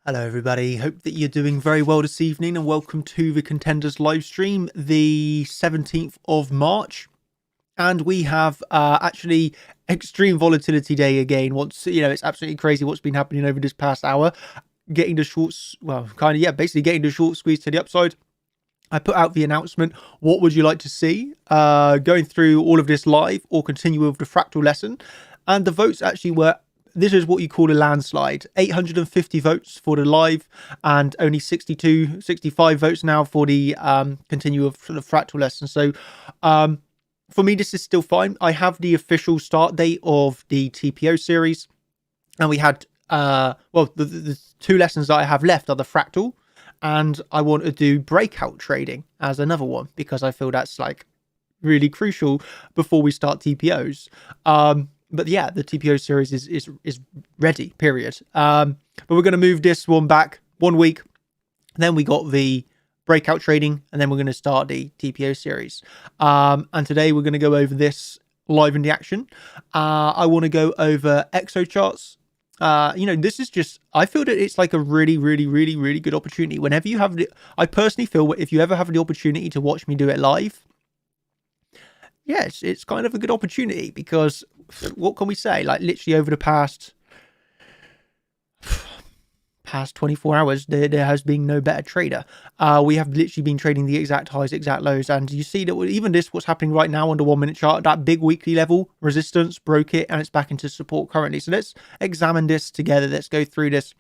Hello everybody, hope that you're doing very well this evening and welcome to the Contenders live stream, the 17th of March. And we have actually extreme volatility day again. It's absolutely crazy what's been happening over this past hour. Getting the shorts, basically getting the short squeeze to the upside. I put out the announcement, what would you like to see? Going through all of this live or continue with the fractal lesson. And the votes actually were, this is what you call a landslide. 850 votes for the live and only 65 votes now for the continue with the fractal lesson. So for me, this is still fine. I have the official start date of the TPO series. And we had, the two lessons that I have left are the fractal. And I want to do breakout trading as another one because I feel that's like really crucial before we start TPOs. But yeah, the TPO series is ready, period. But we're going to move this one back 1 week. Then we got the breakout trading, and then we're going to start the TPO series. And today we're going to go over this live in the action. I want to go over Exo charts. This is just, I feel that it's like a really, really, really, really good opportunity. Whenever you have I personally feel if you ever have the opportunity to watch me do it live, yes, it's kind of a good opportunity because what can we say? Like literally over the past 24 hours, there has been no better trader. We have literally been trading the exact highs, exact lows. And you see that even what's happening right now on the 1 minute chart, that big weekly level resistance broke it and it's back into support currently. So let's examine this together. Let's go through this.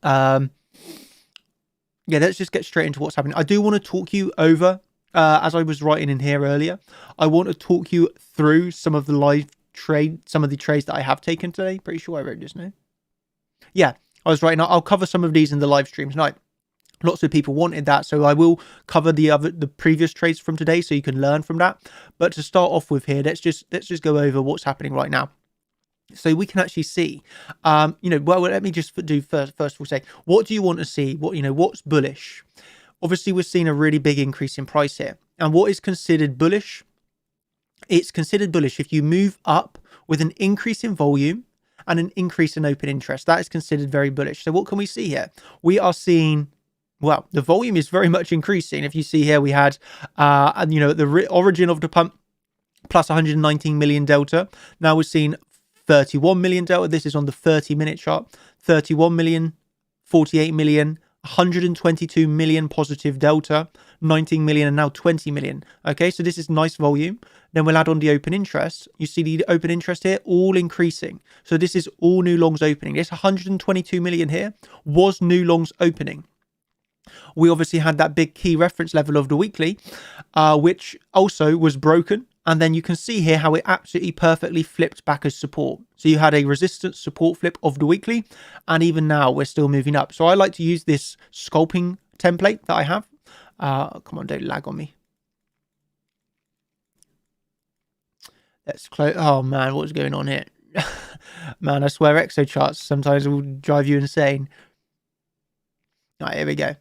Let's just get straight into what's happening. I do want to talk you over, as I was writing in here earlier, I want to talk you through some of the live some of the trades that I have taken today. Pretty sure I wrote this now. Yeah, I was writing. I'll cover some of these in the live stream tonight. Lots of people wanted that, so I will cover the previous trades from today, so you can learn from that. But to start off with here, let's just go over what's happening right now, so we can actually see. Let me just do first. We'll say, what do you want to see? What's bullish? Obviously, we're seeing a really big increase in price here, and what is considered bullish? It's considered bullish if you move up with an increase in volume and an increase in open interest. That is considered very bullish. So what can we see here? We are seeing, well, the volume is very much increasing. If you see here, we had, the origin of the pump plus 119 million delta. Now we're seeing 31 million delta. This is on the 30-minute chart. 31 million, 48 million, 122 million positive delta, 19 million, and now 20 million. Okay, so this is nice volume. Then we'll add on the open interest. You see the open interest here, all increasing. So this is all new longs opening. This 122 million here was new longs opening. We obviously had that big key reference level of the weekly, which also was broken. And then you can see here how it absolutely perfectly flipped back as support. So you had a resistance support flip of the weekly. And even now we're still moving up. So I like to use this scalping template that I have. Come on, don't lag on me. Let's close. Oh man, what's going on here? Man, I swear Exo charts sometimes will drive you insane. All right, here we go.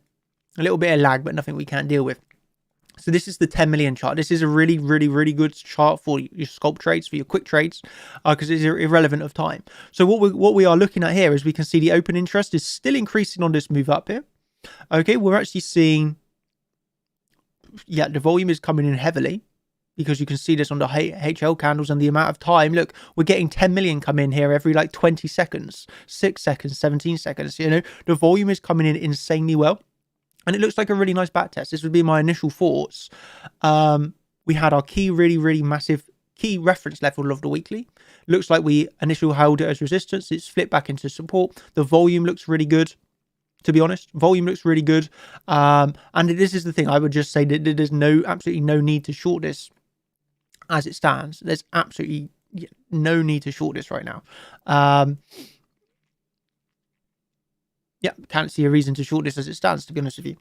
A little bit of lag, but nothing we can't deal with. So this is the 10 million chart. This is a really, really, really good chart for your scalp trades, for your quick trades, because it's irrelevant of time. So what we are looking at here is we can see the open interest is still increasing on this move up here. Okay, we're actually seeing, yeah, the volume is coming in heavily because you can see this on the HL candles and the amount of time. Look, we're getting 10 million come in here every like 20 seconds, 6 seconds, 17 seconds. The volume is coming in insanely well. And it looks like a really nice back test. This would be my initial thoughts. We had our key, really, really massive key reference level of the weekly. Looks like we initially held it as resistance. It's flipped back into support. The volume looks really good, to be honest. Volume looks really good. And this is the thing. I would just say that there's absolutely no need to short this as it stands. There's absolutely no need to short this right now. Can't see a reason to short this as it stands, to be honest with you.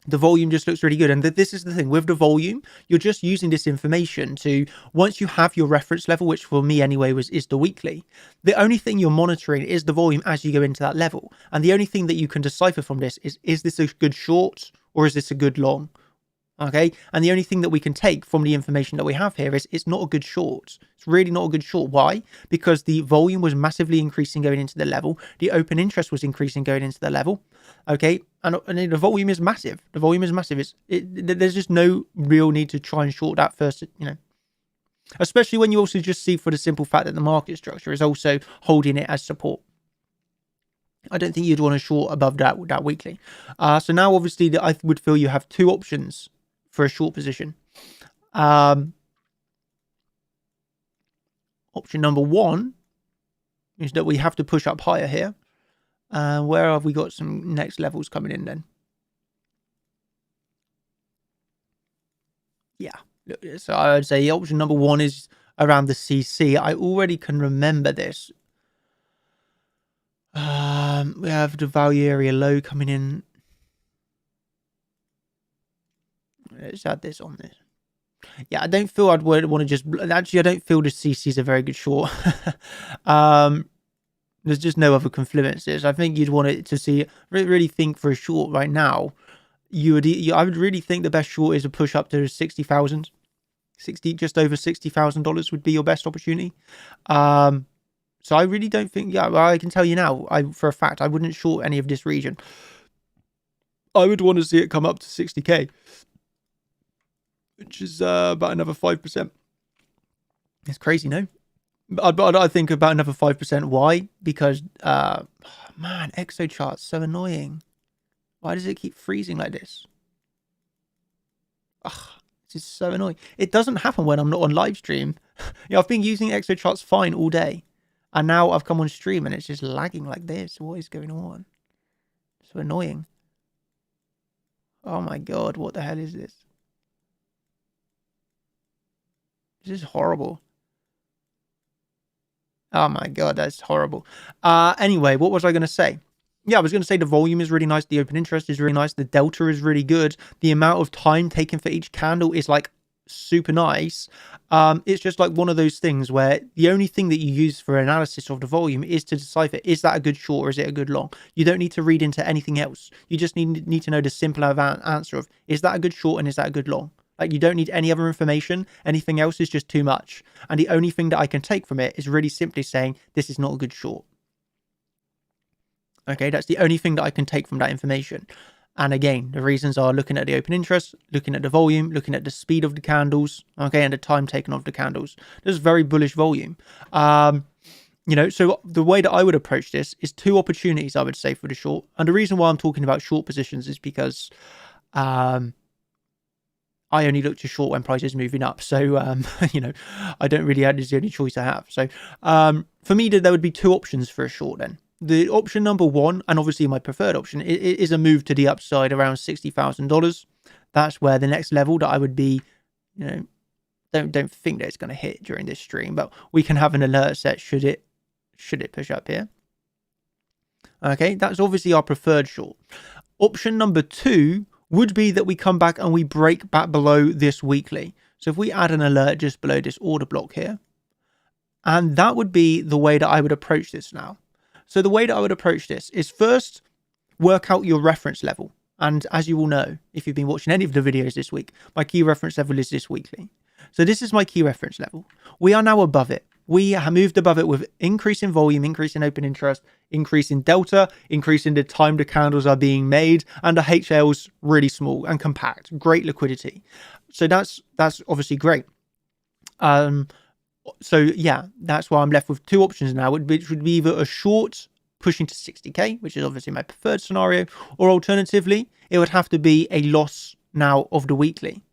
The volume just looks really good. And this is the thing with the volume, you're just using this information to, once you have your reference level, which for me anyway is the weekly, the only thing you're monitoring is the volume as you go into that level. And the only thing that you can decipher from this is this a good short or is this a good long? Okay, and the only thing that we can take from the information that we have here is it's not a good short. It's really not a good short. Why? Because the volume was massively increasing going into the level. The open interest was increasing going into the level. Okay, and the volume is massive. The volume is massive. There's just no real need to try and short that first, especially when you also just see for the simple fact that the market structure is also holding it as support. I don't think you'd want to short above that weekly. So now obviously I would feel you have two options for a short position. Option number one is that we have to push up higher here. Where have we got some next levels coming in then? Yeah. So I would say option number one is around the CC. I already can remember this. We have the value area low coming in. Let's add this on this. Yeah, I don't feel I'd want to just... Actually, I don't feel the CC is a very good short. There's just no other confluences. I think you'd want it to see... Really think for a short right now. I would really think the best short is a push up to 60,000. Just over $60,000 would be your best opportunity. So I really don't think... Yeah, well, I can tell you now, for a fact, I wouldn't short any of this region. I would want to see it come up to 60k. Which is about another 5%. It's crazy, no? But I think about another 5%. Why? Because, man, Exo chart's so annoying. Why does it keep freezing like this? Ugh, this is so annoying. It doesn't happen when I'm not on live stream. I've been using Exo charts fine all day. And now I've come on stream and it's just lagging like this. What is going on? So annoying. Oh my god, what the hell is this? This is horrible. Oh my god, that's horrible. Anyway, what was I going to say? Yeah, I was going to say the volume is really nice. The open interest is really nice. The delta is really good. The amount of time taken for each candle is like super nice. It's just like one of those things where the only thing that you use for analysis of the volume is to decipher, is that a good short or is it a good long? You don't need to read into anything else. You just need to know the simple answer of, is that a good short and is that a good long? Like, you don't need any other information. Anything else is just too much. And the only thing that I can take from it is really simply saying, this is not a good short. Okay, that's the only thing that I can take from that information. And again, the reasons are looking at the open interest, looking at the volume, looking at the speed of the candles, okay, and the time taken of the candles. This is very bullish volume. So the way that I would approach this is two opportunities, I would say, for the short. And the reason why I'm talking about short positions is because... I only look to short when price is moving up. So, I don't really have, this is the only choice I have. So, for me, there would be two options for a short then. The option number one, and obviously my preferred option, is a move to the upside around $60,000. That's where the next level that I would be, don't think that it's going to hit during this stream, but we can have an alert set should it push up here. Okay, that's obviously our preferred short. Option number two would be that we come back and we break back below this weekly. So if we add an alert just below this order block here, and that would be the way that I would approach this now. So the way that I would approach this is first work out your reference level. And as you all know, if you've been watching any of the videos this week, my key reference level is this weekly. So this is my key reference level. We are now above it. We have moved above it with increase in volume, increase in open interest, increase in delta, increase in the time the candles are being made, and the HL's really small and compact. Great liquidity. So that's obviously great. So yeah, that's why I'm left with two options now, which would be either a short pushing to 60k, which is obviously my preferred scenario, or alternatively, it would have to be a loss now of the weekly.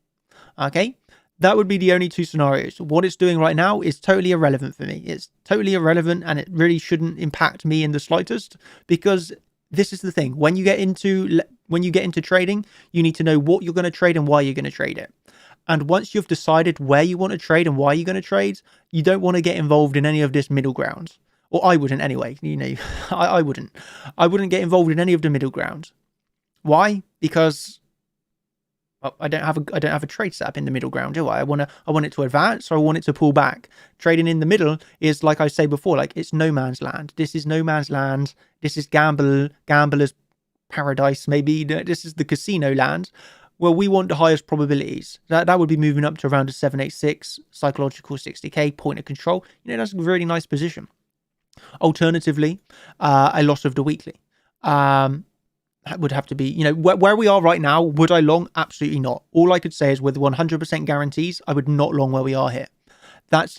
Okay. That would be the only two scenarios. What it's doing right now is totally irrelevant for me. It's totally irrelevant and it really shouldn't impact me in the slightest, because this is the thing. When you get into trading, you need to know what you're going to trade and why you're going to trade it. And once you've decided where you want to trade and why you're going to trade, you don't want to get involved in any of this middle ground. Or I wouldn't anyway. I wouldn't. I wouldn't get involved in any of the middle ground. Why? Because I don't have a trade set up in the middle ground, do I? I want it to advance, or I want it to pull back. Trading in the middle is, like I say before, like it's no man's land. This is no man's land. This is gambler's paradise. Maybe this is the casino land. Well, we want the highest probabilities. That would be moving up to around a 786, psychological 60k, point of control. That's a really nice position. Alternatively, a loss of the weekly. Would have to be, where we are right now. Would I long? Absolutely not. All I could say is with 100% guarantees, I would not long where we are here. That's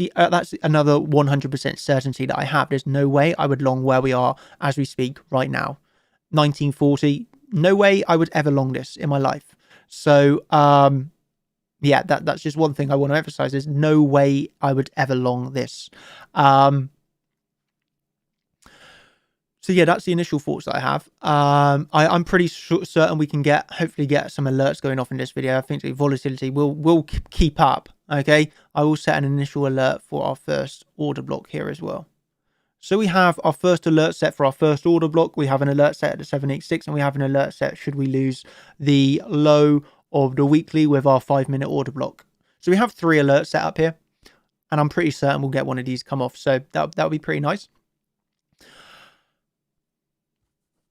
another 100% certainty that I have. There's no way I would long where we are as we speak right now. 1940, no way I would ever long this in my life. So, yeah, that's just one thing I want to emphasize. There's no way I would ever long this. So yeah, that's the initial thoughts that I have. I'm pretty certain we can hopefully get some alerts going off in this video. I think the volatility will keep up. Okay, I will set an initial alert for our first order block here as well. So we have our first alert set for our first order block. We have an alert set at the 786, and we have an alert set should we lose the low of the weekly with our 5-minute order block. So we have 3 alerts set up here, and I'm pretty certain we'll get one of these come off. So that would be pretty nice.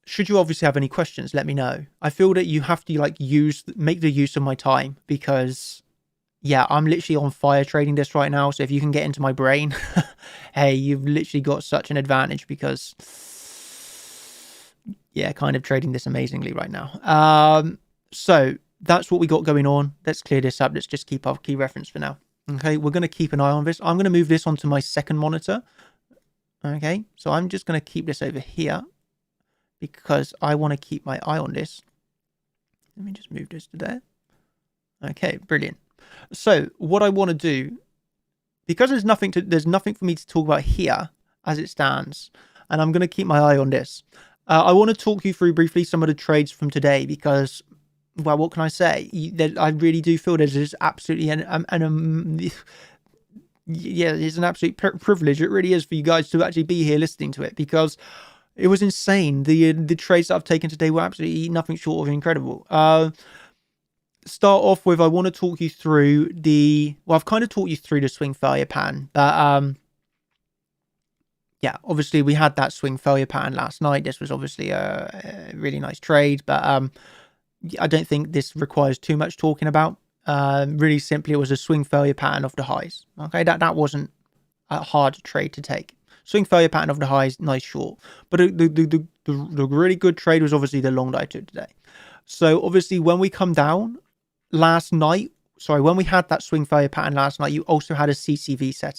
Should you obviously have any questions, let me know. I feel that you have to make the use of my time, because yeah, I'm literally on fire trading this right now. So if you can get into my brain, hey, you've literally got such an advantage, because yeah, kind of trading this amazingly right now. So that's what we got going on. Let's clear this up. Let's just keep our key reference for now. Okay, we're going to keep an eye on this. I'm going to move this onto my second monitor. Okay, so I'm just going to keep this over here, because I want to keep my eye on this. Let me just move this to there. Okay, brilliant. So what I want to do, because there's nothing for me to talk about here as it stands, and I'm going to keep my eye on this. I want to talk you through briefly some of the trades from today, because, well, what can I say? I really do feel there's absolutely yeah, it's an absolute privilege. It really is for you guys to actually be here listening to it, because it was insane. The trades that I've taken today were absolutely nothing short of incredible. Start off with, I want to talk you through I've kind of talked you through the swing failure pattern, but yeah, obviously we had that swing failure pattern last night. This was obviously a really nice trade, but I don't think this requires too much talking about. Really simply, it was a swing failure pattern of the highs. Okay, that wasn't a hard trade to take. Swing failure pattern of the highs, nice short. But the really good trade was obviously the long that I took today. So obviously when we come down last night, when we had that swing failure pattern last night, you also had a CCV set